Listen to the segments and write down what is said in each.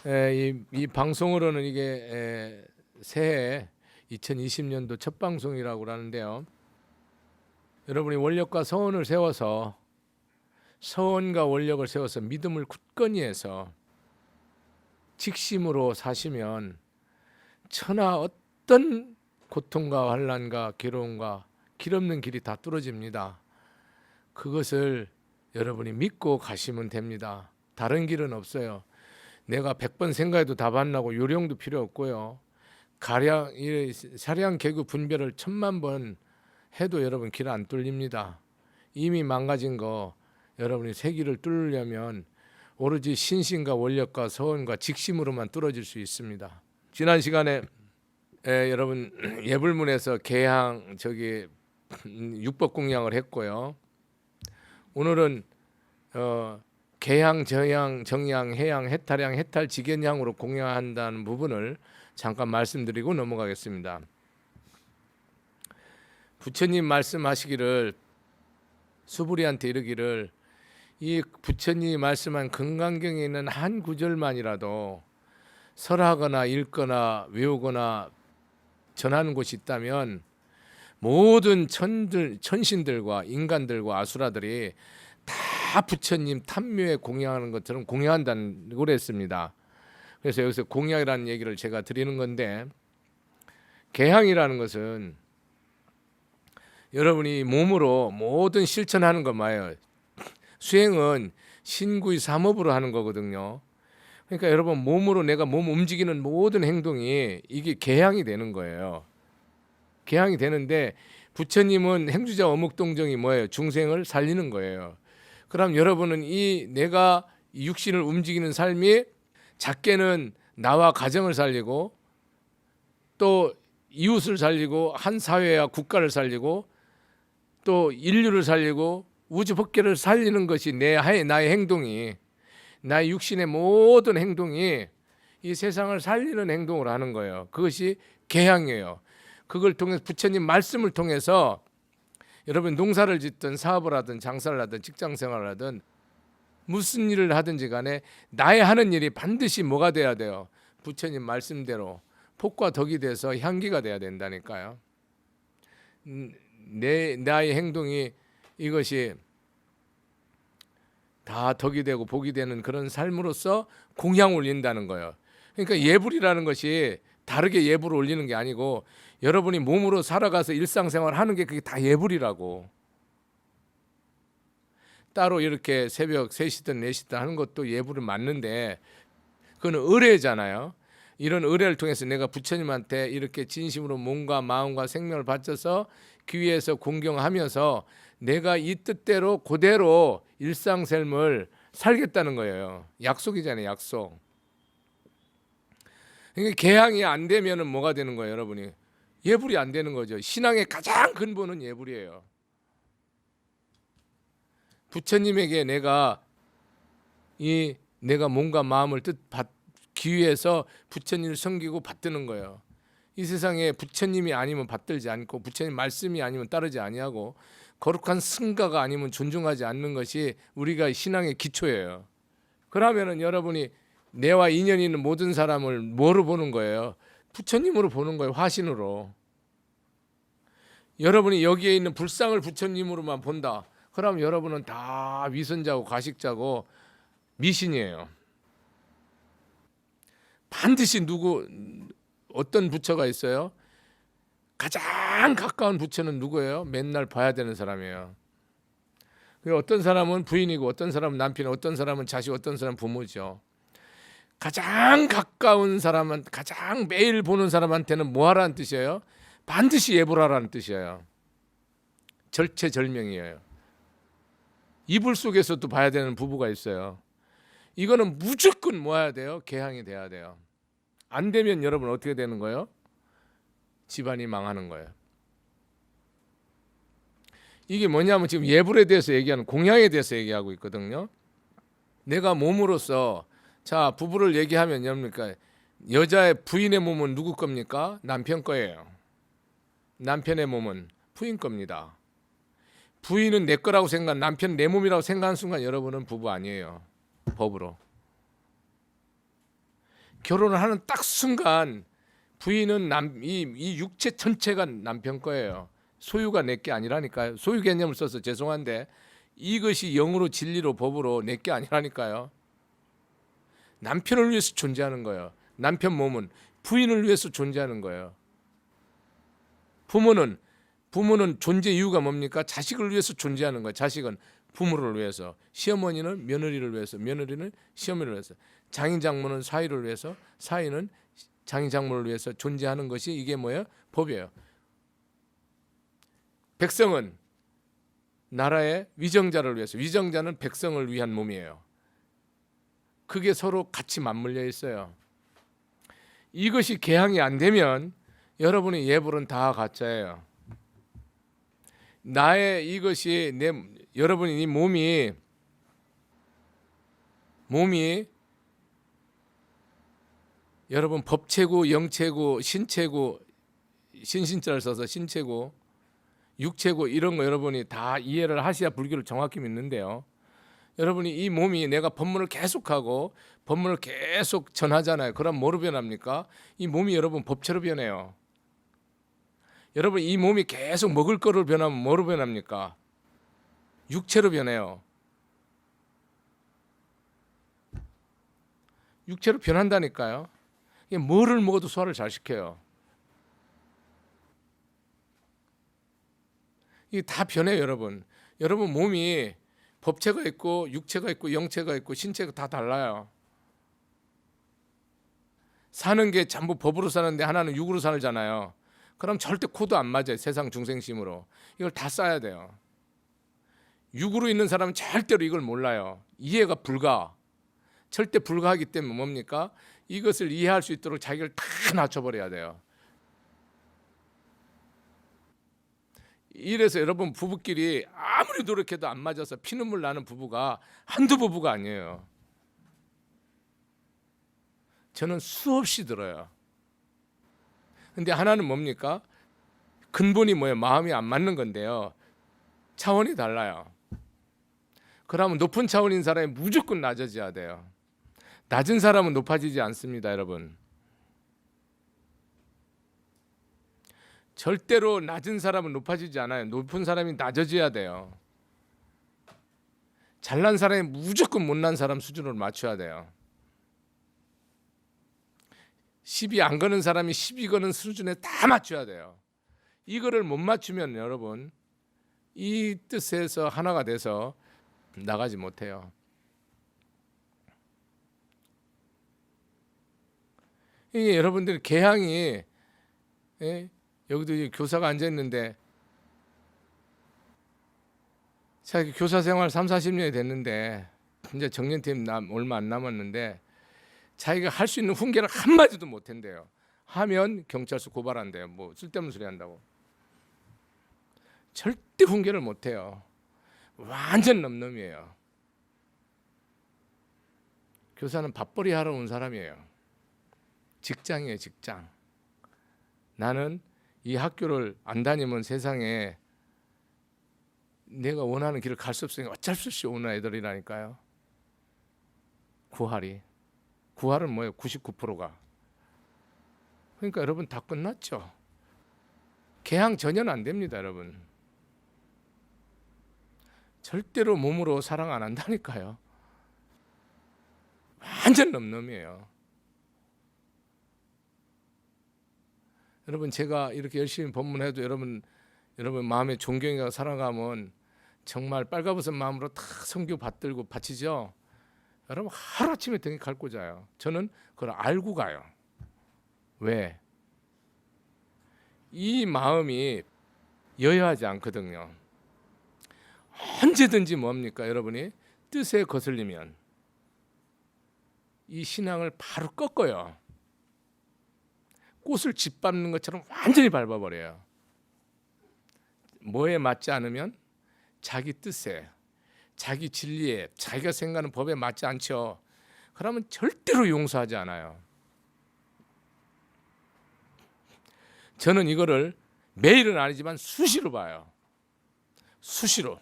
이 방송으로는 이게 새해 2020년도 첫 방송이라고 하는데요. 여러분이 원력과 서원을 세워서 서원과 원력을 세워서 믿음을 굳건히 해서 직심으로 사시면 천하 어떤 고통과 환난과 괴로움과 길 없는 길이 다 뚫어집니다. 그것을 여러분이 믿고 가시면 됩니다. 다른 길은 없어요. 내가 100번 생각해도 답 안 나고 요령도 필요 없고요. 가량 사량 개그 분별을 1000만 번 해도 여러분 길 안 뚫립니다. 이미 망가진 거 여러분이 새 길을 뚫으려면 오로지 신심과 원력과 서원과 직심으로만 뚫어질 수 있습니다. 지난 시간에 여러분 예불문에서 개항 육법 공양을 했고요. 오늘은 개향, 저향, 정향, 해양, 해탈향, 해탈, 직연향으로 공양한다는 부분을 잠깐 말씀드리고 넘어가겠습니다. 부처님 말씀하시기를 수부리한테 이르기를 이 부처님이 말씀한 금강경에 있는 한 구절만이라도 설하거나 읽거나 외우거나 전하는 곳이 있다면 모든 천신들과 인간들과 아수라들이 다 부처님 탐묘에 공양하는 것처럼 공양한다고 그랬습니다. 그래서 여기서 공양이라는 얘기를 제가 드리는 건데, 개향이라는 것은 여러분이 몸으로 모든 실천하는 것 말이에요. 수행은 신구의 삼업으로 하는 거거든요. 그러니까 여러분 몸으로 내가 몸 움직이는 모든 행동이 이게 개향이 되는 거예요. 개향이 되는데 부처님은 행주자 어묵동정이 뭐예요? 중생을 살리는 거예요. 그럼 여러분은 이 내가 육신을 움직이는 삶이 작게는 나와 가정을 살리고 또 이웃을 살리고 한 사회와 국가를 살리고 또 인류를 살리고 우주 법계를 살리는 것이 나의 행동이, 나의 육신의 모든 행동이 이 세상을 살리는 행동을 하는 거예요. 그것이 개향이에요. 그걸 통해서 부처님 말씀을 통해서 여러분 농사를 짓든 사업을 하든 장사를 하든 직장생활을 하든 무슨 일을 하든지 간에 나의 하는 일이 반드시 뭐가 돼야 돼요? 부처님 말씀대로 폭과 덕이 돼서 향기가 돼야 된다니까요. 나의 행동이 이것이 다 덕이 되고 복이 되는 그런 삶으로서 공양 올린다는 거예요. 그러니까 예불이라는 것이 다르게 예불을 올리는 게 아니고 여러분이 몸으로 살아가서 일상생활 하는 게 그게 다 예불이라고. 따로 이렇게 새벽 3시든 4시든 하는 것도 예불은 맞는데 그건 의례잖아요. 이런 의례를 통해서 내가 부처님한테 이렇게 진심으로 몸과 마음과 생명을 바쳐서 귀에서 공경하면서 내가 이 뜻대로 그대로 일상생활을 살겠다는 거예요. 약속이잖아요. 약속. 그러니까 개항이 안 되면은 뭐가 되는 거예요, 여러분이? 예불이 안 되는 거죠. 신앙의 가장 근본은 예불이에요. 부처님에게 내가 몸과 마음을 기위해서 부처님을 섬기고 받드는 거예요. 이 세상에 부처님이 아니면 받들지 않고 부처님 말씀이 아니면 따르지 아니하고 거룩한 승가가 아니면 존중하지 않는 것이 우리가 신앙의 기초예요. 그러면은 여러분이 내와 인연이 있는 모든 사람을 뭐로 보는 거예요? 부처님으로 보는 거예요. 화신으로. 여러분이 여기에 있는 불상을 부처님으로만 본다. 그럼 여러분은 다 위선자고 가식자고 미신이에요. 반드시 어떤 부처가 있어요? 가장 가까운 부처는 누구예요? 맨날 봐야 되는 사람이에요. 그리고 어떤 사람은 부인이고 어떤 사람은 남편이고 어떤 사람은 자식, 어떤 사람은 부모죠. 가장 가까운 사람은 가장 매일 보는 사람한테는 뭐 하라는 뜻이에요? 반드시 예불하라는 뜻이에요. 절체절명이에요. 이불 속에서도 봐야 되는 부부가 있어요. 이거는 무조건 뭐 해야 돼요? 개항이 돼야 돼요. 안 되면 여러분 어떻게 되는 거예요? 집안이 망하는 거예요. 이게 뭐냐면 지금 예불에 대해서 얘기하는 공양에 대해서 얘기하고 있거든요. 내가 몸으로서 자 부부를 얘기하면 여러분니까 여자의 부인의 몸은 누구 겁니까? 남편 거예요. 남편의 몸은 부인 겁니다. 부인은 내 거라고 생각, 남편 내 몸이라고 생각하는 순간 여러분은 부부 아니에요. 법으로. 결혼을 하는 딱 순간 부인은 이 육체 전체가 남편 거예요. 소유가 내게 아니라니까요. 소유 개념을 써서 죄송한데 이것이 영으로 진리로 법으로 내게 아니라니까요. 남편을 위해서 존재하는 거예요. 남편 몸은 부인을 위해서 존재하는 거예요. 부모는 존재 이유가 뭡니까? 자식을 위해서 존재하는 거예요. 자식은 부모를 위해서, 시어머니는 며느리를 위해서, 며느리는 시어머니를 위해서, 장인 장모는 사위를 위해서, 사위는 장인 장모를 위해서 존재하는 것이 이게 뭐예요? 법이에요. 백성은 나라의 위정자를 위해서, 위정자는 백성을 위한 몸이에요. 그게 서로 같이 맞물려 있어요. 이것이 개항이 안 되면 여러분의 예불은 다 가짜예요. 나의 이것이 여러분이 이 몸이 여러분 법체고 영체고 신체고 신신자를 써서 신체고 육체고 이런 거 여러분이 다 이해를 하셔야 불교를 정확히 믿는데요. 여러분이 이 몸이 내가 법문을 계속하고 법문을 계속 전하잖아요. 그럼 뭐로 변합니까? 이 몸이 여러분 법체로 변해요. 여러분 이 몸이 계속 먹을 거를 변하면 뭐로 변합니까? 육체로 변해요. 육체로 변한다니까요. 이게 뭐를 먹어도 소화를 잘 시켜요. 이게 다 변해요, 여러분. 여러분 몸이 법체가 있고 육체가 있고 영체가 있고 신체가 다 달라요. 사는 게 전부 법으로 사는데 하나는 육으로 살잖아요. 그럼 절대 코드 안 맞아요. 세상 중생심으로. 이걸 다 써야 돼요. 육으로 있는 사람은 절대로 이걸 몰라요. 이해가 불가. 절대 불가하기 때문에 뭡니까? 이것을 이해할 수 있도록 자기를 다 낮춰버려야 돼요. 이래서 여러분 부부끼리 아무리 노력해도 안 맞아서 피눈물 나는 부부가 한두 부부가 아니에요. 저는 수없이 들어요. 근데 하나는 뭡니까? 근본이 뭐예요? 마음이 안 맞는 건데요. 차원이 달라요. 그러면 높은 차원인 사람이 무조건 낮아져야 돼요. 낮은 사람은 높아지지 않습니다, 여러분. 절대로 낮은 사람은 높아지지 않아요. 높은 사람이 낮아져야 돼요. 잘난 사람이 무조건 못난 사람 수준으로 맞춰야 돼요. 시비 안 거는 사람이 시비 거는 수준에 다 맞춰야 돼요. 이거를 못 맞추면 여러분 이 뜻에서 하나가 돼서 나가지 못해요. 이게 여러분들 개항이 여기도 교사가 앉아 있는데 자기 교사 생활 3, 40년이 됐는데 이제 정년퇴임 얼마 안 남았는데 자기가 할 수 있는 훈계를 한마디도 못 한대요. 하면 경찰서 고발한대요. 뭐 쓸데없는 소리 한다고. 절대 훈계를 못 해요. 완전 넘넘이에요. 교사는 밥벌이 하러 온 사람이에요. 직장이에요, 직장. 나는 이 학교를 안 다니면 세상에 내가 원하는 길을 갈 수 없으니까 어쩔 수 없이 오는 애들이라니까요. 구할은 뭐예요? 99%가. 그러니까 여러분 다 끝났죠. 개항 전혀는 안 됩니다, 여러분. 절대로 몸으로 사랑 안 한다니까요. 완전 넘넘이에요. 여러분 제가 이렇게 열심히 법문해도 여러분 마음에 존경이가 살아가면 정말 빨가벗은 마음으로 다 성교 받들고 바치죠. 여러분 하루아침에 등에 갈 꽂아요. 저는 그걸 알고 가요. 왜? 이 마음이 여여하지 않거든요. 언제든지 뭡니까 여러분이 뜻에 거슬리면 이 신앙을 바로 꺾어요. 꽃을 짓밟는 것처럼 완전히 밟아버려요. 뭐에 맞지 않으면 자기 뜻에, 자기 진리에, 자기가 생각하는 법에 맞지 않죠. 그러면 절대로 용서하지 않아요. 저는 이거를 매일은 아니지만 수시로 봐요. 수시로.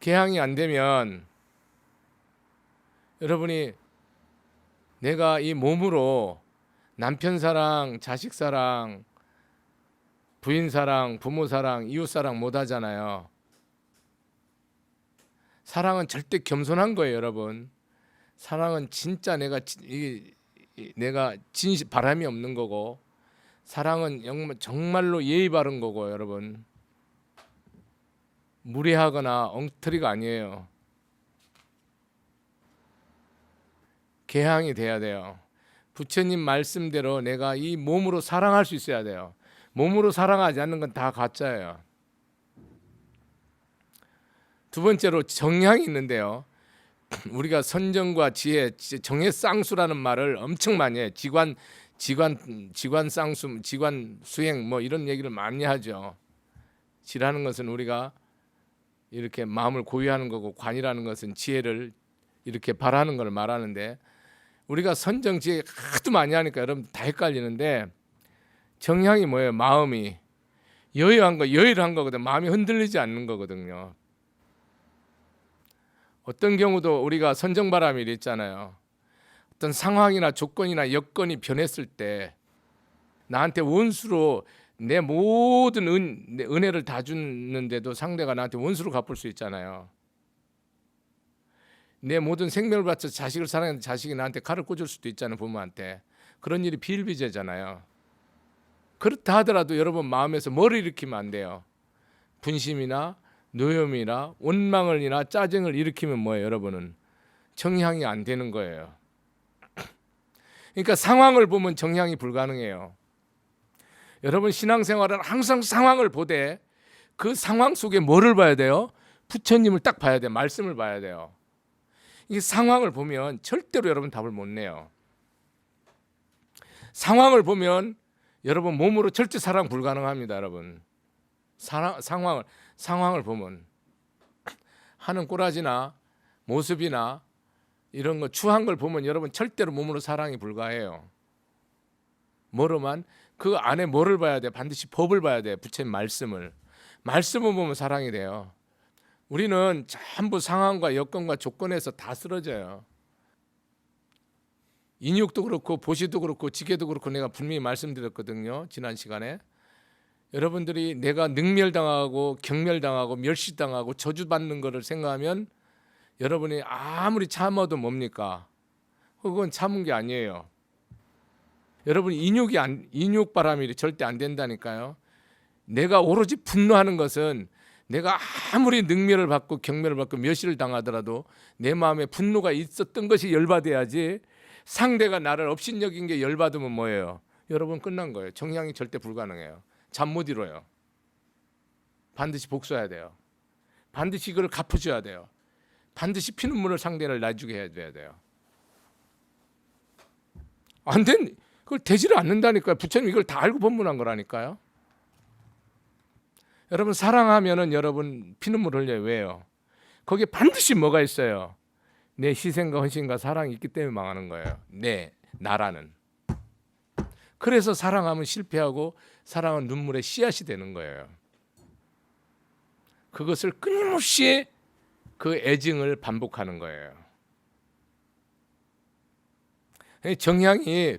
개항이 안 되면 여러분이 내가 이 몸으로 남편 사랑, 자식 사랑, 부인 사랑, 부모 사랑, 이웃 사랑 못 하잖아요. 사랑은 절대 겸손한 거예요, 여러분. 사랑은 진짜 내가 진실 바람이 없는 거고, 사랑은 정말로 예의 바른 거고, 여러분. 무례하거나 엉터리가 아니에요. 개항이 돼야 돼요. 부처님 말씀대로 내가 이 몸으로 사랑할 수 있어야 돼요. 몸으로 사랑하지 않는 건 다 가짜예요. 두 번째로 정향이 있는데요. 우리가 선정과 지혜, 정의 쌍수라는 말을 엄청 많이 해요. 지관 쌍수, 지관 수행 뭐 이런 얘기를 많이 하죠. 지라는 것은 우리가 이렇게 마음을 고유하는 거고, 관이라는 것은 지혜를 이렇게 바라는 걸 말하는데, 우리가 선정 지혜 하도 많이 하니까 여러분 다 헷갈리는데, 정향이 뭐예요? 마음이 여유한 거거든. 마음이 흔들리지 않는 거거든요. 어떤 경우도 우리가 선정바람이 있잖아요. 어떤 상황이나 조건이나 여건이 변했을 때 나한테 원수로 내 모든 은혜를 다 주는데도 상대가 나한테 원수로 갚을 수 있잖아요. 내 모든 생명을 바쳐 자식을 사랑하는 자식이 나한테 칼을 꽂을 수도 있잖아요, 부모한테. 그런 일이 비일비재잖아요. 그렇다 하더라도 여러분 마음에서 뭐를 일으키면 안 돼요. 분심이나 노염이나 원망을이나 짜증을 일으키면 뭐예요, 여러분은? 정향이 안 되는 거예요. 그러니까 상황을 보면 정향이 불가능해요. 여러분 신앙생활은 항상 상황을 보되 그 상황 속에 뭐를 봐야 돼요? 부처님을 딱 봐야 돼요. 말씀을 봐야 돼요. 이 상황을 보면 절대로 여러분 답을 못 내요. 상황을 보면 여러분 몸으로 절대 사랑 불가능합니다, 여러분. 상황을 보면 하는 꼬라지나 모습이나 이런 거 추한 걸 보면 여러분 절대로 몸으로 사랑이 불가해요. 뭐로만? 그 안에 뭐를 봐야 돼? 반드시 법을 봐야 돼. 부처님 말씀을 보면 사랑이 돼요. 우리는 전부 상황과 여건과 조건에서 다 쓰러져요. 인육도 그렇고 보시도 그렇고 지게도 그렇고 내가 분명히 말씀드렸거든요, 지난 시간에. 여러분들이 내가 능멸당하고 경멸당하고 멸시당하고 저주받는 거를 생각하면 여러분이 아무리 참아도 뭡니까? 그건 참은 게 아니에요. 여러분 인육 바람이 절대 안 된다니까요. 내가 오로지 분노하는 것은 내가 아무리 능멸을 받고 경멸을 받고 멸시를 당하더라도 내 마음에 분노가 있었던 것이 열받아야지, 상대가 나를 업신여긴 게 열받으면 뭐예요? 여러분 끝난 거예요. 정향이 절대 불가능해요. 잠 못 이뤄요. 반드시 복수해야 돼요. 반드시 이걸 갚아줘야 돼요. 반드시 피눈물을 상대를 나주게 해줘야 돼요. 안 된, 그걸 되지를 않는다니까요. 부처님 이걸 다 알고 법문한 거라니까요. 여러분 사랑하면은 여러분 피눈물 흘려요. 왜요? 거기에 반드시 뭐가 있어요? 내 희생과 헌신과 사랑이 있기 때문에 망하는 거예요. 나라는. 그래서 사랑하면 실패하고 사랑은 눈물의 씨앗이 되는 거예요. 그것을 끊임없이 그 애증을 반복하는 거예요. 정향이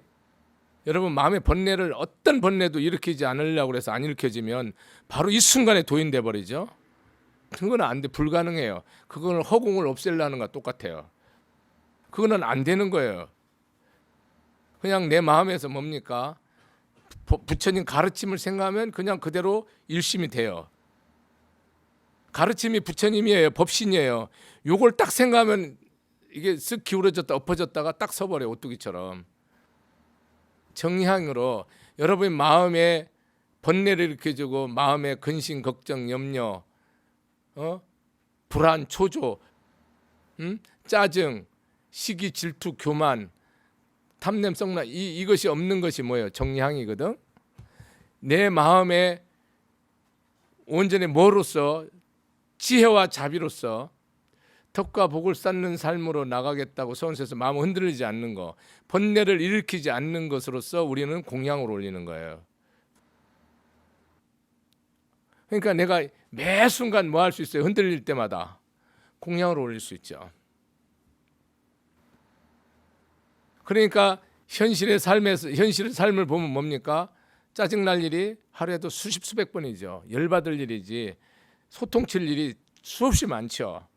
여러분 마음의 번뇌를 어떤 번뇌도 일으키지 않으려고 해서 안 일으켜지면 바로 이 순간에 도인돼 버리죠. 그건 안 돼. 불가능해요. 그걸 허공을 없애려는 것과 똑같아요. 그거는 안 되는 거예요. 그냥 내 마음에서 뭡니까? 부처님 가르침을 생각하면 그냥 그대로 일심이 돼요. 가르침이 부처님이에요. 법신이에요. 요걸 딱 생각하면 이게 쓱 기울어졌다 엎어졌다가 딱 서버려요. 오뚜기처럼. 정향으로 여러분의 마음에 번뇌를 일으켜주고 마음의 근심, 걱정, 염려, 불안, 초조, 짜증, 시기, 질투, 교만, 탐냄, 썩나 이것이 없는 것이 뭐예요? 정향이거든. 내 마음에 온전히 뭐로서 지혜와 자비로서 덕과 복을 쌓는 삶으로 나가겠다고 서원에서 마음을 흔들리지 않는 거, 번뇌를 일으키지 않는 것으로서 우리는 공양을 올리는 거예요. 그러니까 내가 매 순간 뭐 할 수 있어요? 흔들릴 때마다 공양을 올릴 수 있죠. 그러니까 현실의 삶을 보면 뭡니까? 짜증날 일이 하루에도 수십 수백 번이죠. 열받을 일이지 소통칠 일이 수없이 많죠.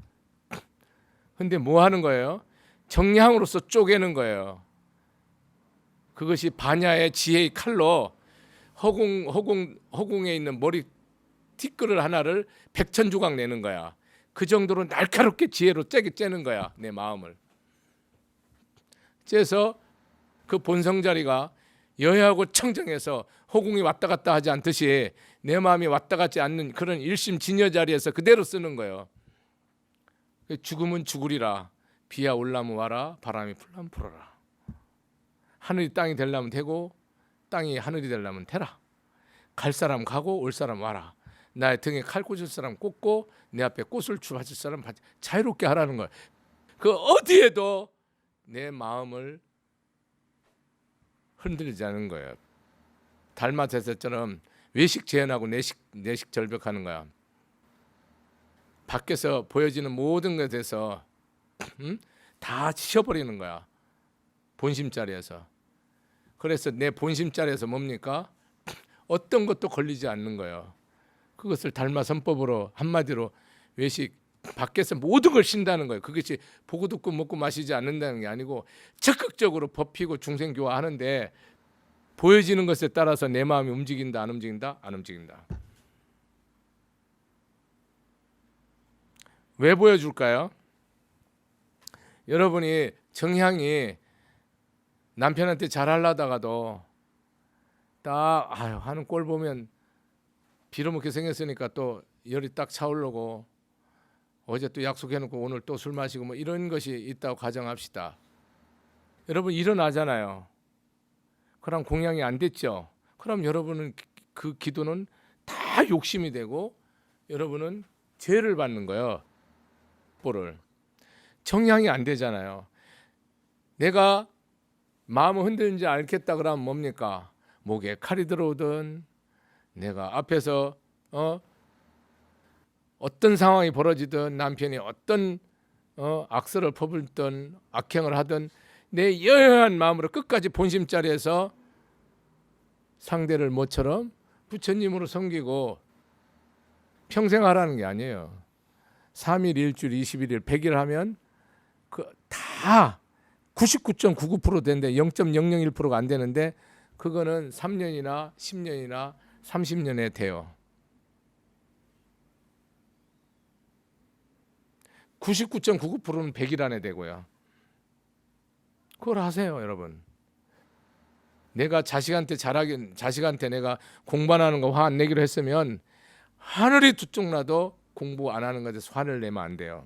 근데 뭐 하는 거예요? 정량으로서 쪼개는 거예요. 그것이 반야의 지혜의 칼로 허공에 있는 머리 티끌을 하나를 백천조각 내는 거야. 그 정도로 날카롭게 지혜로 째는 거야. 내 마음을. 그래서 그 본성 자리가 여야하고 청정해서 허공이 왔다 갔다 하지 않듯이 내 마음이 왔다 갔지 않는 그런 일심진여 자리에서 그대로 쓰는 거예요. 죽으면 죽으리라. 비야 올라면 와라. 바람이 불라면 불어라. 하늘이 땅이 되려면 되고 땅이 하늘이 되려면 되라. 갈 사람 가고 올 사람 와라. 나의 등에 칼 꽂을 사람 꽂고 내 앞에 꽃을 주워줄 사람 자유롭게 하라는 거예요. 그 어디에도 내 마음을 흔들리지 않은 거예요. 달마태처럼 외식 제한하고 내식 절벽하는 거야. 밖에서 보여지는 모든 것에서 다 치워버리는 거야. 본심 자리에서. 그래서 내 본심 자리에서 뭡니까? 어떤 것도 걸리지 않는 거예요. 그것을 달마 선법으로 한마디로 외식 밖에서 모든 걸 쉰다는 거예요. 그것이 보고 듣고 먹고 마시지 않는다는 게 아니고 적극적으로 법히고 중생교화하는데 보여지는 것에 따라서 내 마음이 움직인다 안 움직인다? 안 움직인다. 왜 보여줄까요? 여러분이 정향이 남편한테 잘하려다가도 딱 하는 꼴 보면 빌어먹게 생겼으니까 또 열이 딱 차오르고 어제 또 약속해놓고 오늘 또 술 마시고 뭐 이런 것이 있다고 가정합시다. 여러분 일어나잖아요. 그럼 공양이 안 됐죠. 그럼 여러분은 그 기도는 다 욕심이 되고 여러분은 죄를 받는 거예요. 뽀를 정향이 안 되잖아요. 내가 마음을 흔드는지 알겠다 그러면 뭡니까? 목에 칼이 들어오든 내가 앞에서 어떤 상황이 벌어지든 남편이 어떤 악설을 퍼붓든 악행을 하든 내 여여한 마음으로 끝까지 본심 자리에서 상대를 모처럼 부처님으로 섬기고 평생 하라는 게 아니에요. 3일, 일주일, 21일, 100일 하면 그 다 99.99% 되는데 0.001%가 안 되는데 그거는 3년이나 10년이나 30년에 돼요. 99.99%는 100일 안에 되고요. 그걸 하세요, 여러분. 내가 자식한테 내가 공부 안 하는 거 화 안 내기로 했으면 하늘이 두 쪽 나도 공부 안 하는 것에 화를 내면 안 돼요.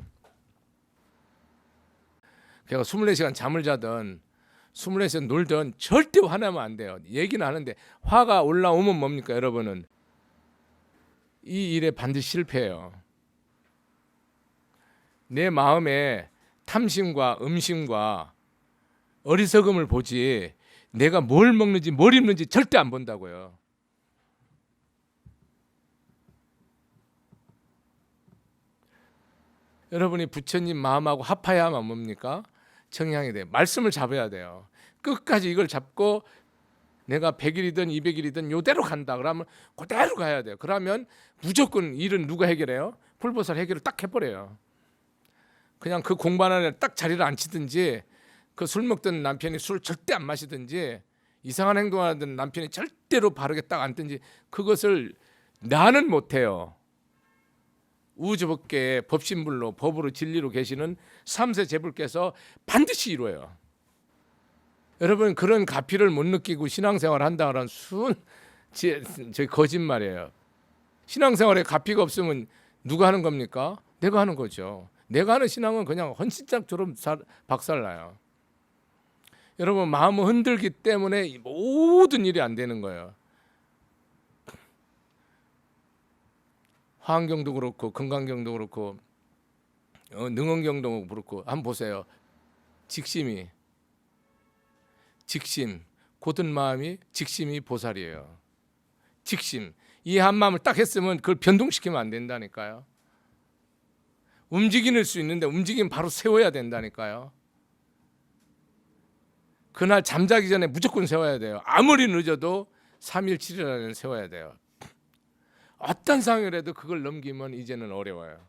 걔가 24시간 잠을 자든 24시간 놀든 절대 화내면 안 돼요. 얘기는 하는데 화가 올라오면 뭡니까 여러분은? 이 일에 반드시 실패해요. 내 마음에 탐심과 음심과 어리석음을 보지 내가 뭘 먹는지 뭘 입는지 절대 안 본다고요. 여러분이 부처님 마음하고 합하야만 뭡니까? 정향이 돼요. 말씀을 잡아야 돼요. 끝까지 이걸 잡고 내가 100일이든 200일이든 요대로 간다 그러면 그대로 가야 돼요. 그러면 무조건 일은 누가 해결해요? 불보살 해결을 딱 해버려요. 그냥 그 공반 안에 딱 자리를 앉히든지 그 술 먹던 남편이 술 절대 안 마시든지 이상한 행동하던 남편이 절대로 바르게 딱 앉든지 그것을 나는 못해요. 우주법계의 법신불로 법으로 진리로 계시는 삼세 제불께서 반드시 이루어요. 여러분 그런 가피를 못 느끼고 신앙생활 한다 그런 저희 거짓말이에요. 신앙생활에 가피가 없으면 누가 하는 겁니까? 내가 하는 거죠. 내가 하는 신앙은 그냥 헌신짝처럼 박살나요. 여러분 마음을 흔들기 때문에 모든 일이 안 되는 거예요. 화엄경도 그렇고 금강경도 그렇고 능엄경도 그렇고 한번 보세요. 직심 고든 마음이 직심이 보살이에요. 직심 이 한 마음을 딱 했으면 그걸 변동시키면 안 된다니까요. 움직일 수 있는데 움직이면 바로 세워야 된다니까요. 그날 잠자기 전에 무조건 세워야 돼요. 아무리 늦어도 3일 7일 안에 세워야 돼요. 어떤 상황이라도 그걸 넘기면 이제는 어려워요.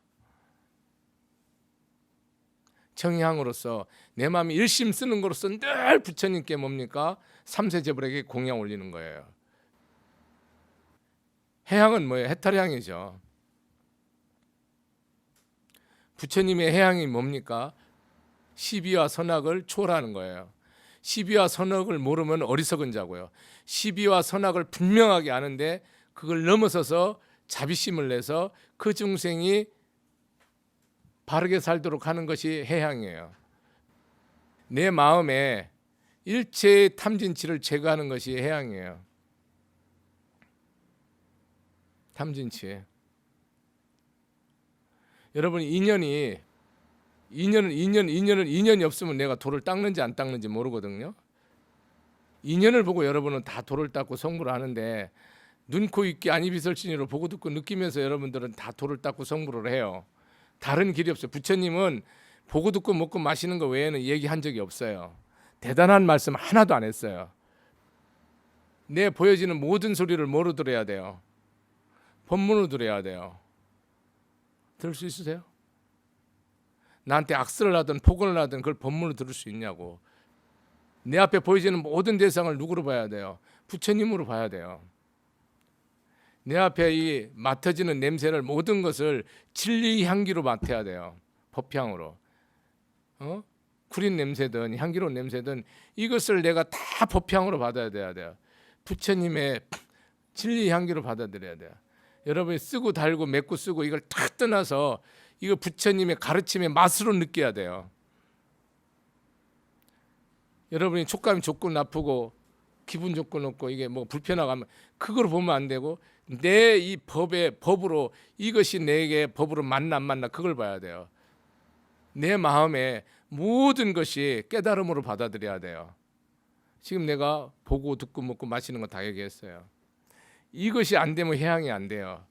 정향으로서 내 마음이 일심 쓰는 것으로서 늘 부처님께 뭡니까? 삼세제불에게 공양 올리는 거예요. 해향은 뭐예요? 해탈향이죠. 부처님의 해향이 뭡니까? 시비와 선악을 초월하는 거예요. 시비와 선악을 모르면 어리석은 자고요. 시비와 선악을 분명하게 아는데 그걸 넘어서서 자비심을 내서 그 중생이 바르게 살도록 하는 것이 해향이에요. 내 마음에 일체의 탐진치를 제거하는 것이 해향이에요. 탐진치. 여러분 인연이 없으면 내가 돌을 닦는지 안 닦는지 모르거든요. 인연을 보고 여러분은 다 돌을 닦고 성불을 하는데 눈, 코, 입, 귀, 안이, 비설신이로 보고 듣고 느끼면서 여러분들은 다 돌을 닦고 성불을 해요. 다른 길이 없어요. 부처님은 보고 듣고 먹고 마시는 거 외에는 얘기한 적이 없어요. 대단한 말씀 하나도 안 했어요. 내 보여지는 모든 소리를 뭐로 들어야 돼요? 법문으로 들어야 돼요. 들을 수 있으세요? 나한테 악설을 하든 폭언을 하든 그걸 법문으로 들을 수 있냐고. 내 앞에 보여지는 모든 대상을 누구로 봐야 돼요? 부처님으로 봐야 돼요. 내 앞에 이 맡아지는 냄새를 모든 것을 진리 향기로 맡아야 돼요. 법향으로. 구린 냄새든 향기로운 냄새든 이것을 내가 다 법향으로 받아야 돼요. 부처님의 진리 향기로 받아들여야 돼요. 여러분이 쓰고 달고 맺고 쓰고 이걸 탁 떠나서 이거 부처님의 가르침의 맛으로 느껴야 돼요. 여러분이 촉감이 좋고 나쁘고 기분 좋고 나쁘고 이게 뭐 불편하고 하면 그걸 보면 안 되고 내 이 법의 법으로 이것이 내게 법으로 맞나 안 맞나 그걸 봐야 돼요. 내 마음에 모든 것이 깨달음으로 받아들여야 돼요. 지금 내가 보고 듣고 먹고 마시는 거 다 얘기했어요. 이것이 안 되면 해양이 안 돼요.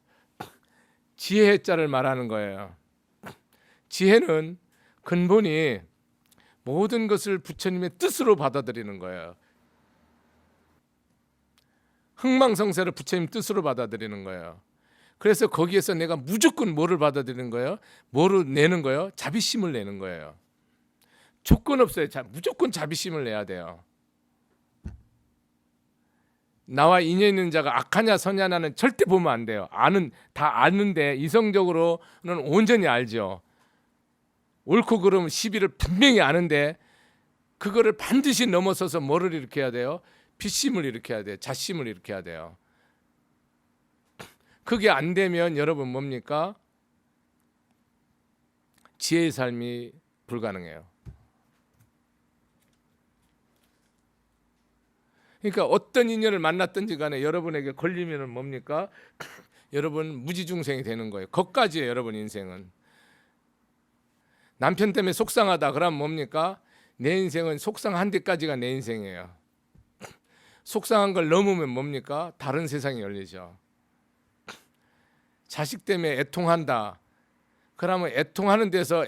지혜 해자를 말하는 거예요. 지혜는 근본이 모든 것을 부처님의 뜻으로 받아들이는 거예요. 흥망성쇠를 부처님 뜻으로 받아들이는 거예요. 그래서 거기에서 내가 무조건 뭐를 받아들이는 거예요? 뭐를 내는 거예요? 자비심을 내는 거예요. 조건 없어요. 무조건 자비심을 내야 돼요. 나와 인연 있는 자가 악하냐 선냐는 절대 보면 안 돼요. 다 아는데 이성적으로는 온전히 알죠. 옳고 그름 시비를 분명히 아는데 그거를 반드시 넘어서서 뭐를 일으켜야 돼요? 비심을 일으켜야 돼요. 자심을 일으켜야 돼요. 그게 안 되면 여러분 뭡니까? 지혜의 삶이 불가능해요. 그러니까 어떤 인연을 만났든지 간에 여러분에게 걸리면 뭡니까? 여러분 무지중생이 되는 거예요. 거기까지예요. 여러분 인생은. 남편 때문에 속상하다 그러면 뭡니까? 내 인생은 속상한 데까지가 내 인생이에요. 속상한 걸 넘으면 뭡니까? 다른 세상이 열리죠. 자식 때문에 애통한다. 그러면 애통하는 데서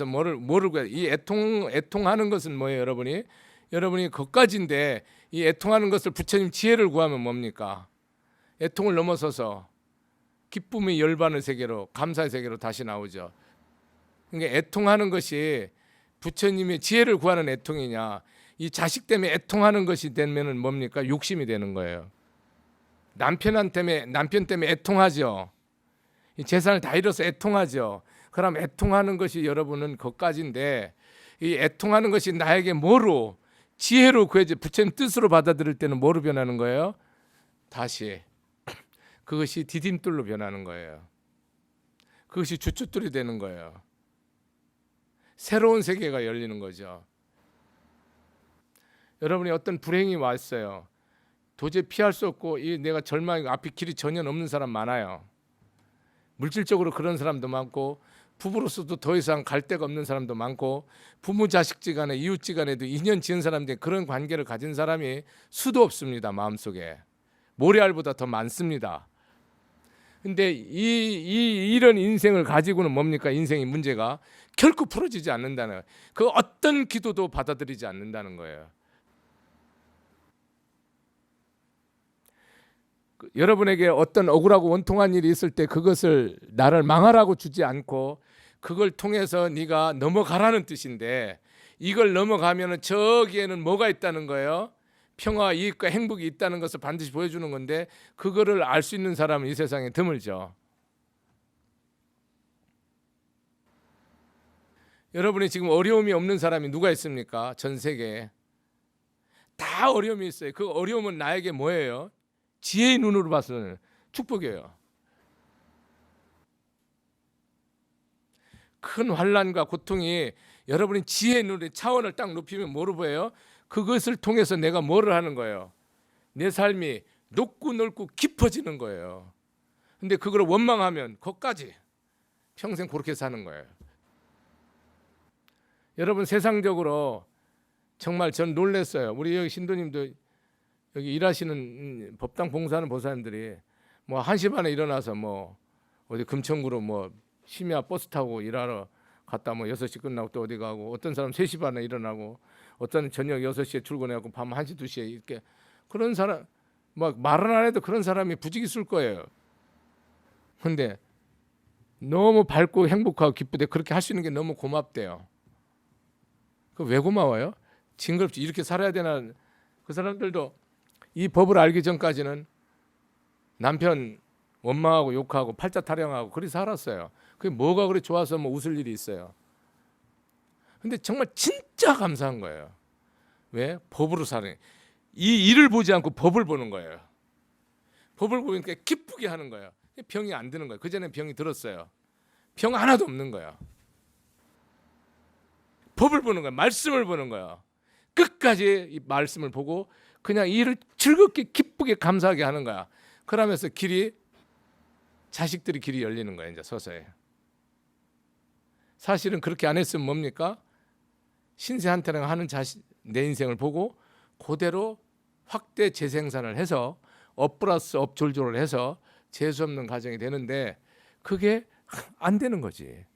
뭐를 구해야 돼? 이 애통하는 것은 뭐예요, 여러분이? 여러분이 거기까지인데 이 애통하는 것을 부처님 지혜를 구하면 뭡니까? 애통을 넘어서서 기쁨의 열반의 세계로 감사의 세계로 다시 나오죠. 그러니까 애통하는 것이 부처님의 지혜를 구하는 애통이냐? 이 자식 때문에 애통하는 것이 되면은 뭡니까? 욕심이 되는 거예요. 남편 때문에 애통하죠. 이 재산을 다 잃어서 애통하죠. 그럼 애통하는 것이 여러분은 거기까지인데 이 애통하는 것이 나에게 뭐로 지혜로 구해지 부처님 뜻으로 받아들일 때는 뭐로 변하는 거예요? 다시 그것이 디딤돌로 변하는 거예요. 그것이 주춧돌이 되는 거예요. 새로운 세계가 열리는 거죠. 여러분이 어떤 불행이 왔어요. 도저히 피할 수 없고 내가 절망이고 앞에 길이 전혀 없는 사람 많아요. 물질적으로 그런 사람도 많고 부부로서도 더 이상 갈 데가 없는 사람도 많고 부모 자식지간에 이웃지간에도 인연 지은 사람들이 그런 관계를 가진 사람이 수도 없습니다. 마음속에 모래알보다 더 많습니다. 근데 이런 인생을 가지고는 뭡니까? 인생의 문제가 결코 풀어지지 않는다는 거예요. 그 어떤 기도도 받아들이지 않는다는 거예요. 여러분에게 어떤 억울하고 원통한 일이 있을 때 그것을 나를 망하라고 주지 않고 그걸 통해서 네가 넘어가라는 뜻인데, 이걸 넘어가면은 저기에는 뭐가 있다는 거예요? 평화, 이익과 행복이 있다는 것을 반드시 보여주는 건데, 그거를 알 수 있는 사람은 이 세상에 드물죠. 여러분이 지금 어려움이 없는 사람이 누가 있습니까? 전 세계에 다 어려움이 있어요. 그 어려움은 나에게 뭐예요? 지혜의 눈으로 봐서는 축복이에요. 큰 환난과 고통이 여러분이 지혜의 눈의 차원을 딱 높이면 뭐로 보여요? 그것을 통해서 내가 뭐를 하는 거예요? 내 삶이 높고 넓고 깊어지는 거예요. 근데 그걸 원망하면 거기까지 평생 그렇게 사는 거예요. 여러분, 세상적으로 정말 전 놀랐어요. 우리 여기 신도님도 여기 일하시는 법당 봉사하는 보사님들이 뭐 1시 반에 일어나서 뭐 어디 금천구로 뭐 심야 버스 타고 일하러 갔다 뭐 6시 끝나고 또 어디 가고, 어떤 사람 3시 반에 일어나고, 어떤 저녁 6시에 출근해갖고 밤 1시 2시에 이렇게, 그런 사람 막 말은 안 해도 그런 사람이 부지기 있을 거예요. 근데 너무 밝고 행복하고 기쁘대. 그렇게 할 수 있는 게 너무 고맙대요. 그 왜 고마워요? 징그럽지, 이렇게 살아야 되나. 그 사람들도 이 법을 알기 전까지는 남편 원망하고 욕하고 팔자 타령하고 그렇게 살았어요. 그게 뭐가 그렇게 좋아서 뭐 웃을 일이 있어요. 근데 정말 진짜 감사한 거예요. 왜? 법으로 사는, 이 일을 보지 않고 법을 보는 거예요. 법을 보니까 기쁘게 하는 거예요. 병이 안 드는 거예요. 그전에 병이 들었어요. 병 하나도 없는 거예요. 법을 보는 거예요. 말씀을 보는 거예요. 끝까지 이 말씀을 보고 그냥 이 일을 즐겁게 기쁘게 감사하게 하는 거야. 그러면서 자식들이 길이 열리는 거예요. 이제 서서히. 사실은 그렇게 안 했으면 뭡니까? 신세한테는 하는 내 인생을 보고 그대로 확대 재생산을 해서 업 플러스 업 졸졸을 해서 재수 없는 가정이 되는데, 그게 안 되는 거지.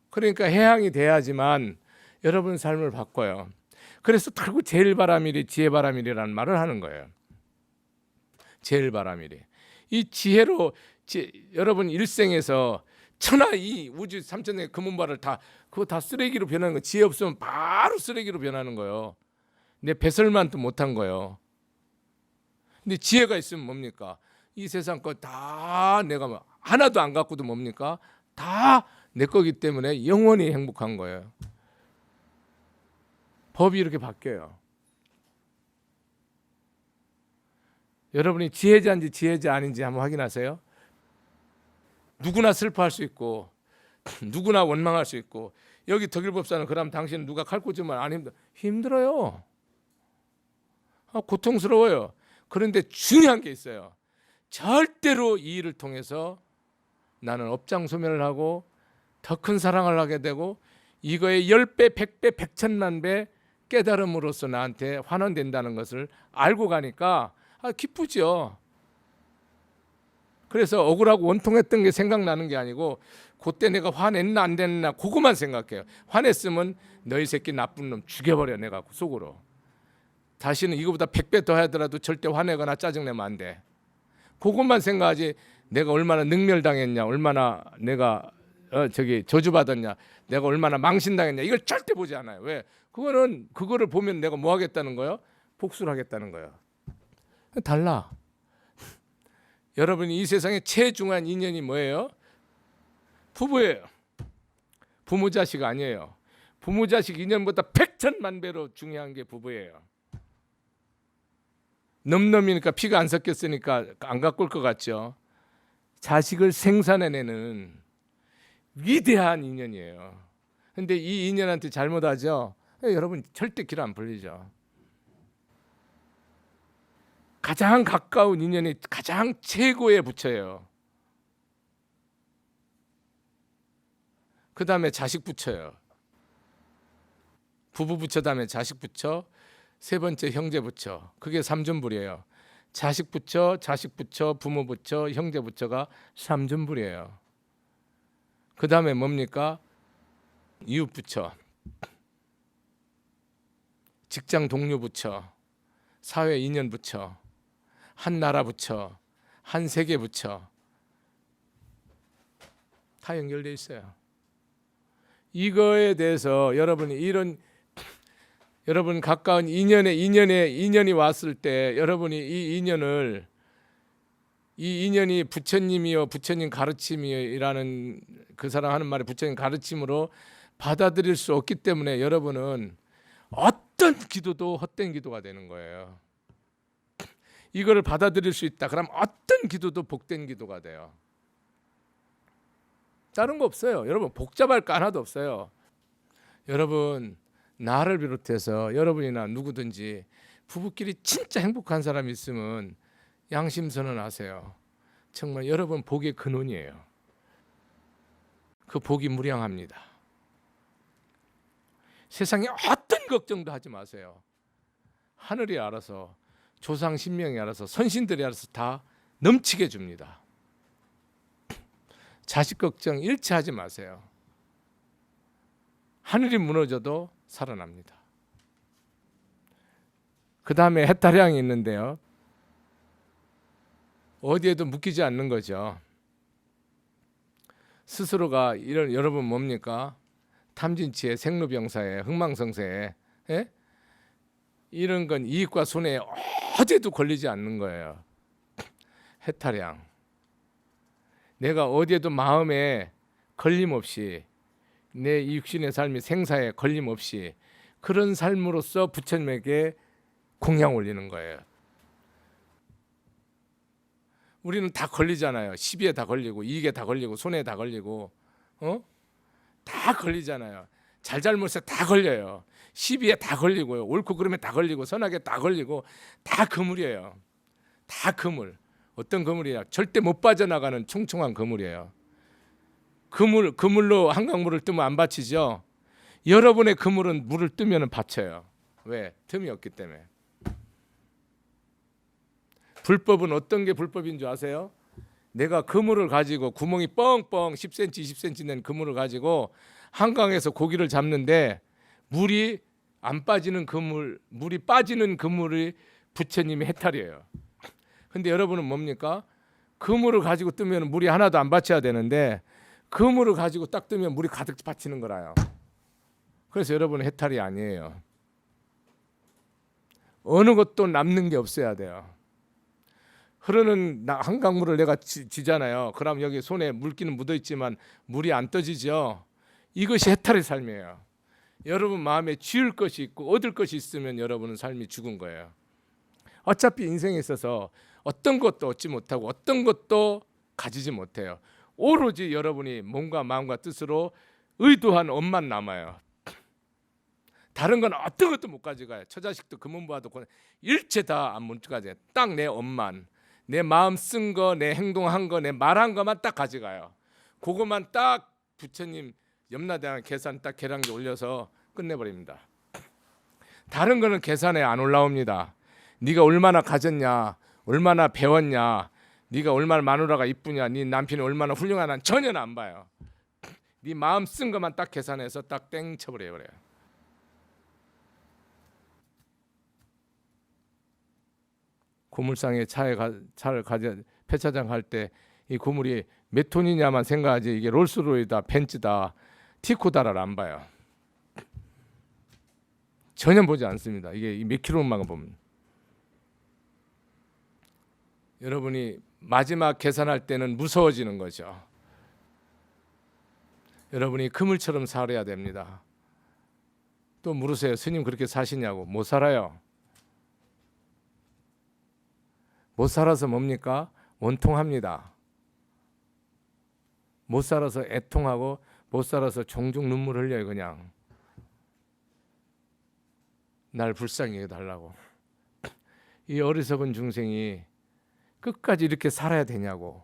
그러니까 해양이 돼야지만 여러분 삶을 바꿔요. 그래서 결국 제일 바람일이 지혜 바람일이라는 말을 하는 거예요. 제일 바람일이. 이 지혜로 여러분 일생에서 천하 이 우주 삼천의 금은발을 그거 다 쓰레기로 변하는 거. 지혜 없으면 바로 쓰레기로 변하는 거예요. 내 배설만 또 못한 거예요. 근데 지혜가 있으면 뭡니까? 이 세상 거 다 내가 하나도 안 갖고도 뭡니까? 다 내 거기 때문에 영원히 행복한 거예요. 법이 이렇게 바뀌어요. 여러분이 지혜자인지 지혜자 아닌지 한번 확인하세요. 누구나 슬퍼할 수 있고 누구나 원망할 수 있고, 여기 덕일법사는 그럼 당신은 누가 칼꽂으면 안 힘들어요. 고통스러워요. 그런데 중요한 게 있어요. 절대로 이 일을 통해서 나는 업장소멸을 하고 더 큰 사랑을 하게 되고, 이거의 10배, 100배, 100천만 배 깨달음으로써 나한테 환원된다는 것을 알고 가니까 기쁘죠. 그래서 억울하고 원통했던 게 생각나는 게 아니고, 그때 내가 화냈나 안 됐나 그것만 생각해요. 화냈으면 너희 새끼 나쁜 놈 죽여버려, 내가 속으로. 다시는 이거보다 100배 더 하더라도 절대 화내거나 짜증내면 안 돼. 그것만 생각하지, 내가 얼마나 능멸당했냐, 얼마나 내가 저주받았냐, 내가 얼마나 망신당했냐, 이걸 절대 보지 않아요. 왜? 그거를 보면 내가 뭐 하겠다는 거예요? 복수를 하겠다는 거예요. 달라. 여러분이 이 세상에 제일 중요한 인연이 뭐예요? 부부예요. 부모 자식 아니에요. 부모 자식 인연보다 100천만 배로 중요한 게 부부예요. 넘넘이니까 피가 안 섞였으니까 안 가꿀 것 같죠. 자식을 생산해내는 위대한 인연이에요. 근데 이 인연한테 잘못하죠, 여러분 절대 길 안 풀리죠. 가장 가까운 인연이 가장 최고의 부처예요. 그 다음에 자식 부처예요. 부부 부처 다음에 자식 부처, 세 번째 형제 부처. 그게 삼존불이에요. 자식 부처, 자식 부처, 부모 부처, 형제 부처가 삼존불이에요. 그 다음에 뭡니까? 이웃 부처, 직장 동료 부처, 사회 인연 붙여, 한 나라 붙여, 한 세계 붙여, 다 연결되어 있어요. 이거에 대해서 여러분 가까운 인연이 왔을 때 여러분이 이 인연이 부처님이요, 부처님 가르침이라는 그 사람 하는 말이 부처님 가르침으로 받아들일 수 없기 때문에 여러분은 어떤 기도도 헛된 기도가 되는 거예요. 이거를 받아들일 수 있다. 그럼 어떤 기도도 복된 기도가 돼요. 다른 거 없어요. 여러분 복잡할 거 하나도 없어요. 여러분 나를 비롯해서 여러분이나 누구든지 부부끼리 진짜 행복한 사람이 있으면 양심선언하세요. 정말 여러분 복의 근원이에요. 그 복이 무량합니다. 세상에 어떤 걱정도 하지 마세요. 하늘이 알아서, 조상 신명이 알아서, 선신들이 알아서 다 넘치게 줍니다. 자식 걱정 일체 하지 마세요. 하늘이 무너져도 살아납니다. 그 다음에 해탈량이 있는데요. 어디에도 묶이지 않는 거죠. 스스로가 이런, 여러분 뭡니까? 탐진치에, 생로병사에, 흥망성쇠에, 예? 이런 건 이익과 손해에 어디에도 걸리지 않는 거예요. 해탈량. 내가 어디에도 마음에 걸림없이, 내 육신의 삶이 생사에 걸림없이 그런 삶으로서 부처님에게 공양 올리는 거예요. 우리는 다 걸리잖아요. 시비에 다 걸리고, 이익에 다 걸리고, 손해에 다 걸리고, 다 걸리잖아요. 잘잘못에 다 걸려요. 시비에 다 걸리고요. 옳고 그름에 다 걸리고, 선악에 다 걸리고, 다 그물이에요. 다 그물. 어떤 그물이야? 절대 못 빠져나가는 총총한 그물이에요. 그물로 한강물을 뜨면 안 받치죠. 여러분의 그물은 물을 뜨면 받쳐요. 왜? 틈이 없기 때문에. 불법은 어떤 게 불법인 줄 아세요? 내가 그물을 가지고 구멍이 뻥뻥 10cm, 20cm 된 그물을 가지고 한강에서 고기를 잡는데 물이 안 빠지는 그물, 물이 빠지는 그물이 부처님의 해탈이에요. 근데 여러분은 뭡니까? 그물을 가지고 뜨면 물이 하나도 안 받쳐야 되는데 그물을 가지고 딱 뜨면 물이 가득 받치는 거라요. 그래서 여러분은 해탈이 아니에요. 어느 것도 남는 게 없어야 돼요. 흐르는 한강물을 내가 쥐잖아요. 그럼 여기 손에 물기는 묻어 있지만 물이 안 떠지죠. 이것이 해탈의 삶이에요. 여러분 마음에 쥐을 것이 있고 얻을 것이 있으면 여러분은 삶이 죽은 거예요. 어차피 인생에 있어서 어떤 것도 얻지 못하고 어떤 것도 가지지 못해요. 오로지 여러분이 몸과 마음과 뜻으로 의도한 업만 남아요. 다른 건 어떤 것도 못 가져가요. 처자식도 금은보화도 일체 다 안 못 가져요. 딱 내 업만, 내 마음 쓴 거, 내 행동한 거, 내 말한 것만 딱 가져가요. 그것만 딱 부처님 염라대왕 계산 딱 계량기 올려서 끝내버립니다. 다른 거는 계산에 안 올라옵니다. 네가 얼마나 가졌냐, 얼마나 배웠냐, 네가 얼마나 마누라가 이쁘냐, 네 남편이 얼마나 훌륭하냐 전혀 안 봐요. 네 마음 쓴 것만 딱 계산해서 딱 땡 쳐버려요. 고물상에 차를 가져 폐차장 갈 때 이 고물이 몇 톤이냐만 생각하지 이게 롤스로이다, 벤츠다, 티코다를 안 봐요. 전혀 보지 않습니다. 이게 몇 킬로만 보면. 여러분이 마지막 계산할 때는 무서워지는 거죠. 여러분이 그물처럼 살아야 됩니다. 또 물으세요. 스님 그렇게 사시냐고. 못 살아요. 못 살아서 뭡니까? 원통합니다. 못 살아서 애통하고 못 살아서 종종 눈물 흘려요. 그냥 날 불쌍히 해달라고. 이 어리석은 중생이 끝까지 이렇게 살아야 되냐고.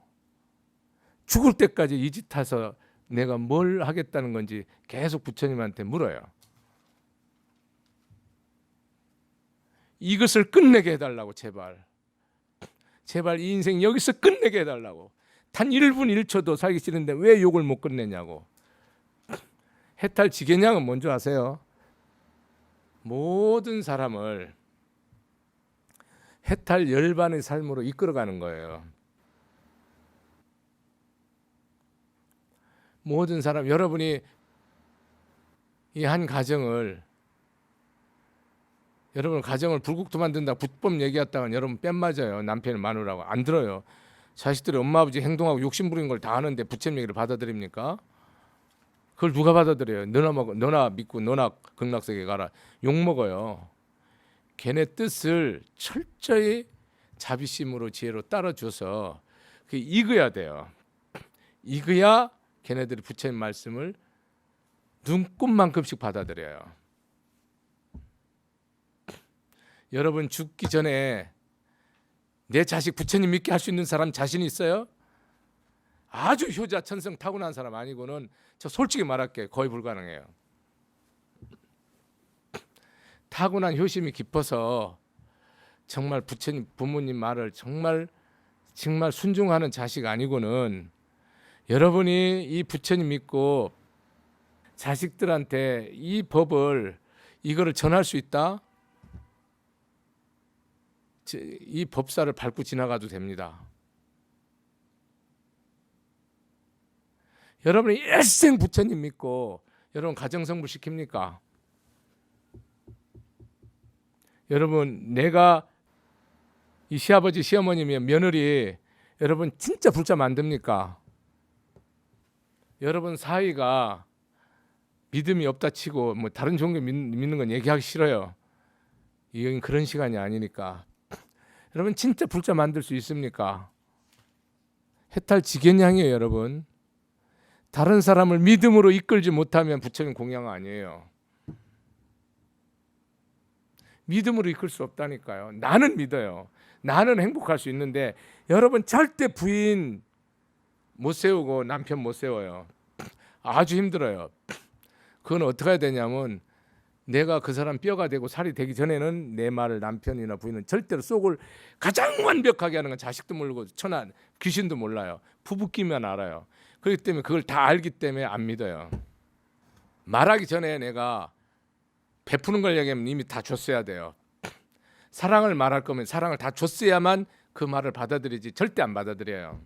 죽을 때까지 이 짓 해서 내가 뭘 하겠다는 건지 계속 부처님한테 물어요. 이것을 끝내게 해달라고. 제발 이 인생 여기서 끝내게 해달라고. 단 1분 1초도 살기 싫은데 왜 욕을 못 끝내냐고. 해탈 지계량은 뭔지 아세요? 모든 사람을 해탈 열반의 삶으로 이끌어가는 거예요. 모든 사람, 여러분이 이 한 가정을, 여러분 가정을 불국토 만든다 불법 얘기했다가 여러분 뺨 맞아요. 남편을 마누라고 안 들어요. 자식들이 엄마 아버지 행동하고 욕심 부리는 걸 다 아는데 부처님 얘기를 받아들입니까? 그걸 누가 받아들여요? 너나 믿고 너나 극락세계 가라. 욕 먹어요. 걔네 뜻을 철저히 자비심으로 지혜로 따라줘서 그 익어야 돼요. 익어야 걔네들이 부처님 말씀을 눈꽃만큼씩 받아들여요. 여러분 죽기 전에 내 자식 부처님 믿게 할 수 있는 사람 자신 있어요? 아주 효자 천성 타고난 사람 아니고는 저 솔직히 말할게 거의 불가능해요. 타고난 효심이 깊어서 정말 부처님 부모님 말을 정말 순종하는 자식 아니고는 여러분이 이 부처님 믿고 자식들한테 이 법을 이거를 전할 수 있다? 이 법사를 밟고 지나가도 됩니다. 여러분이 일생 부처님 믿고 여러분 가정성불 시킵니까? 여러분 내가 이 시아버지 시어머님의 며느리 여러분 진짜 불자 만듭니까? 여러분 사이가 믿음이 없다 치고 뭐 다른 종교 믿는 건 얘기하기 싫어요. 이건 그런 시간이 아니니까. 여러분 진짜 불자 만들 수 있습니까? 해탈지견양이에요 여러분. 다른 사람을 믿음으로 이끌지 못하면 부처님 공양 아니에요. 믿음으로 이끌 수 없다니까요. 나는 믿어요. 나는 행복할 수 있는데 여러분 절대 부인 못 세우고 남편 못 세워요. 아주 힘들어요. 그건 어떻게 해야 되냐면 내가 그 사람 뼈가 되고 살이 되기 전에는 내 말을 남편이나 부인은 절대로 속을 가장 완벽하게 하는 건 자식도 모르고 천한 귀신도 몰라요. 부부끼면 알아요. 그렇기 때문에 그걸 다 알기 때문에 안 믿어요. 말하기 전에 내가 베푸는 걸 얘기하면 이미 다 줬어야 돼요. 사랑을 말할 거면 사랑을 다 줬어야만 그 말을 받아들이지 절대 안 받아들여요.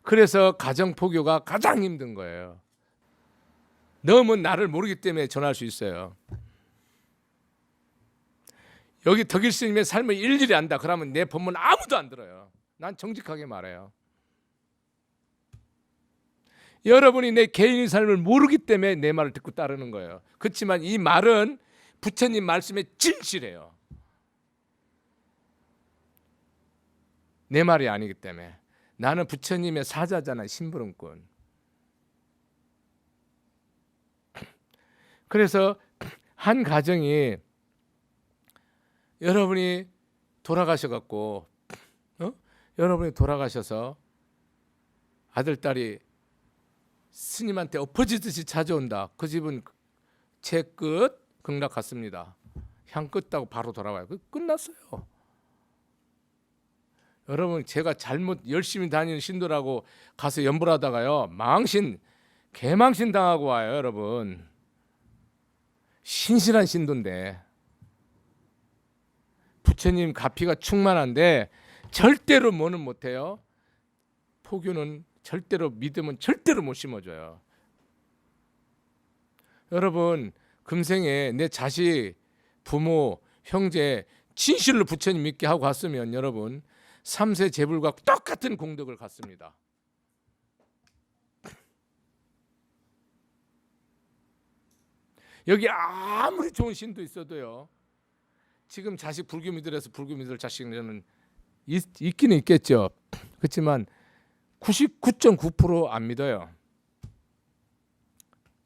그래서 가정 포교가 가장 힘든 거예요. 너무 나를 모르기 때문에 전할 수 있어요. 여기 덕일스님의 삶을 일일이 안다 그러면 내 법문 아무도 안 들어요. 난 정직하게 말해요. 여러분이 내 개인의 삶을 모르기 때문에 내 말을 듣고 따르는 거예요. 그렇지만 이 말은 부처님 말씀에 진실해요. 내 말이 아니기 때문에. 나는 부처님의 사자잖아, 심부름꾼. 그래서 한 가정이 여러분이 돌아가셔갖고 여러분이 돌아가셔서 아들 딸이 스님한테 엎어지듯이 찾아온다. 그 집은 제 끝 극락 갔습니다. 향 끝다고 바로 돌아와요. 끝났어요. 여러분 제가 잘못 열심히 다니는 신도라고 가서 연불하다가요 개망신 당하고 와요. 여러분 신실한 신도인데 부처님 가피가 충만한데 절대로 뭐는 못해요. 포교는 절대로 믿음은 절대로 못 심어줘요. 여러분 금생에 내 자식, 부모, 형제 진실로 부처님 믿게 하고 갔으면 여러분 3세 재불과 똑같은 공덕을 갖습니다. 여기 아무리 좋은 신도 있어도요. 지금 자식 불교 믿으래서 불교 믿을 자식은 있기는 있겠죠. 그렇지만 99.9% 안 믿어요.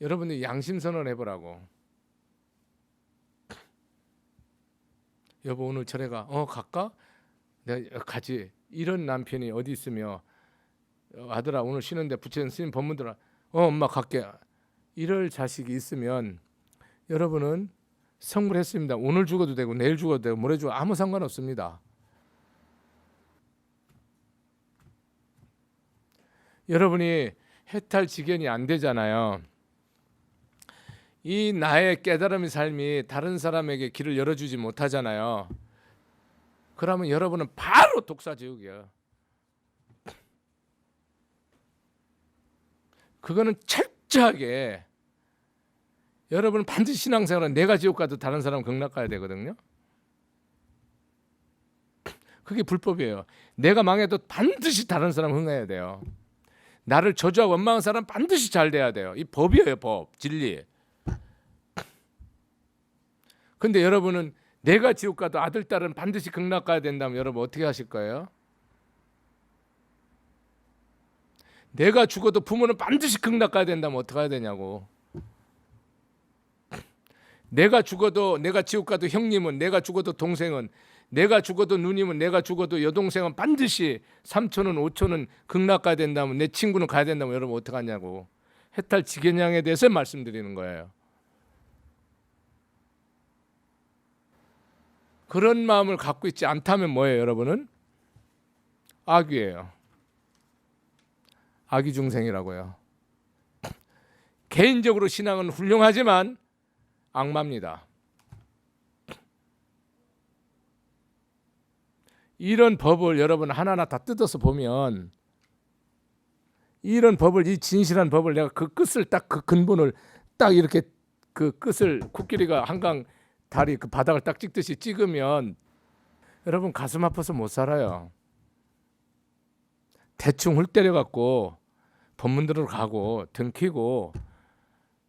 여러분들 양심선언 해보라고. 여보 오늘 절에 갈까? 내가 가지. 이런 남편이 어디 있으며 아들아 오늘 쉬는데 부처님 스님 법문 들어. 엄마 갈게. 이럴 자식이 있으면 여러분은 성불했습니다. 오늘 죽어도 되고 내일 죽어도 되고 모레 죽어도 아무 상관없습니다. 여러분이 해탈지견이 안 되잖아요. 이 나의 깨달음의 삶이 다른 사람에게 길을 열어주지 못하잖아요. 그러면 여러분은 바로 독사지옥이야. 그거는 철저하게 여러분은 반드시 신앙생활은 내가 지옥 가도 다른 사람 극락 가야 되거든요. 그게 불법이에요. 내가 망해도 반드시 다른 사람 흥해야 돼요. 나를 저주하고 원망한 사람 반드시 잘 돼야 돼요. 이 법이에요, 법, 진리. 근데 여러분은 내가 지옥 가도 아들, 딸은 반드시 극락 가야 된다면 여러분 어떻게 하실 거예요? 내가 죽어도 부모는 반드시 극락 가야 된다면 어떻게 해야 되냐고. 내가 죽어도, 내가 지옥 가도 형님은, 내가 죽어도 동생은, 내가 죽어도 누님은, 내가 죽어도 여동생은 반드시 삼촌은 오촌은 극락 가야 된다면, 내 친구는 가야 된다면 여러분 어떻게 하냐고. 해탈지견양에 대해서 말씀드리는 거예요. 그런 마음을 갖고 있지 않다면 뭐예요, 여러분은? 악귀예요. 악귀 중생이라고요. 개인적으로 신앙은 훌륭하지만 악마입니다. 이런 법을 여러분 하나하나 다 뜯어서 보면, 이런 법을, 이 진실한 법을 내가 그 끝을 딱, 그 근본을 딱 이렇게 그 끝을 코끼리가 한강 다리 그 바닥을 딱 찍듯이 찍으면 여러분 가슴 아파서 못 살아요. 대충 hul 때려갖고 법문들으로 가고 등키고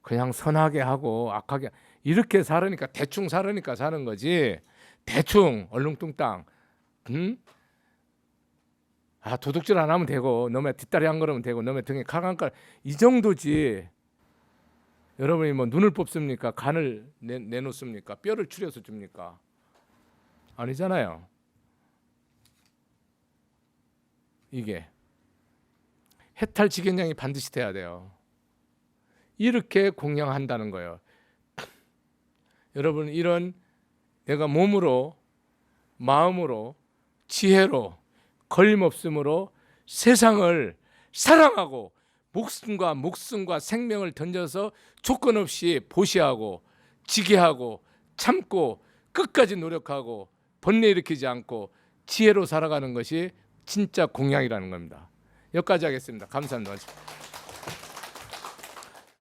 그냥 선하게 하고 악하게 이렇게 살으니까, 대충 살으니까 사는 거지. 대충 얼렁뚱땅 도둑질 안 하면 되고, 너네 뒷다리 한 걸으면 되고, 너네 등에 칼 한 칼, 이 정도지. 여러분이 뭐 눈을 뽑습니까? 간을 내놓습니까? 뼈를 추려서 줍니까? 아니잖아요. 이게 해탈지견양이 반드시 돼야 돼요. 이렇게 공양한다는 거예요. 여러분, 이런 내가 몸으로, 마음으로, 지혜로, 걸림없음으로 세상을 사랑하고 목숨과 생명을 던져서 조건 없이 보시하고 지게하고 참고 끝까지 노력하고 번뇌 일으키지 않고 지혜로 살아가는 것이 진짜 공양이라는 겁니다. 여기까지 하겠습니다. 감사합니다.